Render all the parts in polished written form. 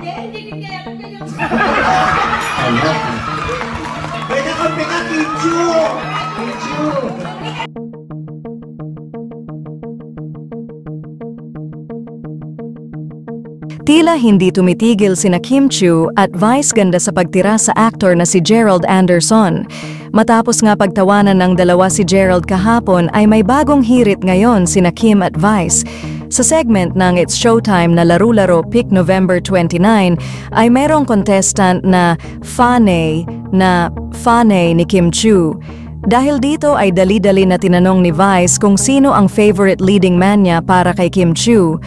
Hindi kaya kayo. May nakampi ka, Kinchu! Kinchu! Tila hindi tumitigil sina Kim Chiu at Vice ganda sa pagtira sa actor na si Gerald Anderson. Matapos nga pagtawanan ng dalawa si Gerald kahapon ay may bagong hirit ngayon sina Kim at Vice. Sa segment ng It's Showtime na Laro-Laro Pick November 29 ay merong contestant na Fanay ni Kim Chiu. Dahil dito ay dali-dali na tinanong ni Vice kung sino ang favorite leading man niya para kay Kim Chiu.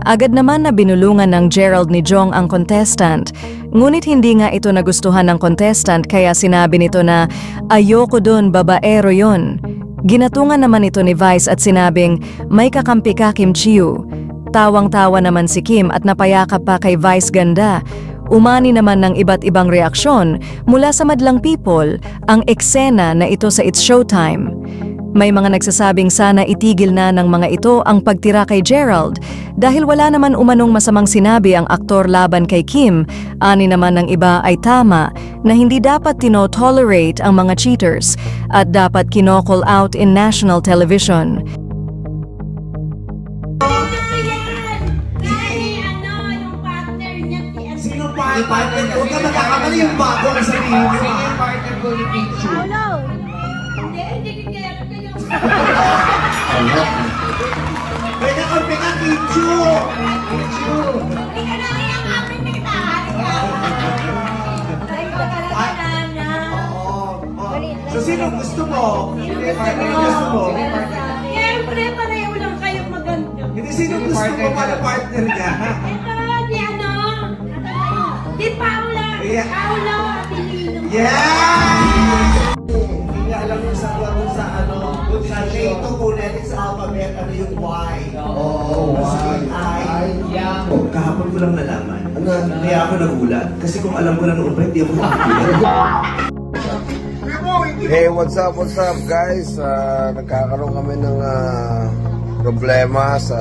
Agad naman na binulungan ng Gerald ni Jong ang contestant. Ngunit hindi nga ito nagustuhan ng contestant kaya sinabi nito na ayoko dun, babaero yun. Ginatungan naman ito ni Vice at sinabing may kakampi ka, Kim Chiu. Tawang-tawa naman si Kim at napayakap pa kay Vice ganda. Umani naman ng iba't ibang reaksyon mula sa madlang people ang eksena na ito sa It's Showtime. May mga nagsasabing sana itigil na ng mga ito ang pagtira kay Gerald dahil wala naman umanong masamang sinabi ang aktor laban kay Kim. Ani naman ng iba ay tama na hindi dapat tino-tolerate ang mga cheaters at dapat kino-call out in national television. Sino partner? Huwag ka nakakamali yung bago ang sabihin mo. Sino yung partner ko ni Kinchu? Hindi kaya kayo. May nakampi ka, Kinchu! Kinchu! Hindi ka na yung amin kita. Ay, pagkakalaga. So, sino gusto mo? Sino gusto mo? Siyempre, pareho lang kayong maganda. Hindi, sino gusto mo para partner niya? Ito, di Paula. Paula Abilino. Yeah! Hindi niya alam yung sagot sa sa Leto phonetics alphabet, ano yung Y. Oo, Y. Kahapon ko lang nalaman. Kaya ako nagulat. Kasi kung alam ko na noon pa, hindi ako nagulat. Hey, what's up guys? Nagkakaroon kami ng problema sa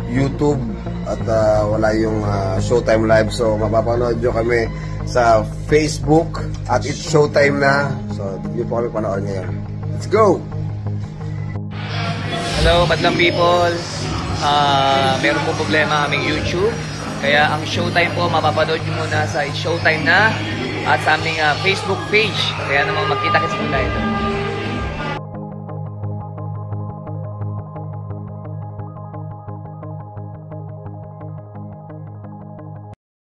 YouTube at wala yung Showtime Live, so mapapanood nyo kami sa Facebook at It's Showtime na, so yun po kami panood ngayon. Let's go! Hello madlang people, meron po problema aming YouTube, kaya ang Showtime po mapapanood nyo muna sa It's Showtime na at sa aming Facebook page, kaya naman magkita-kits muna ito.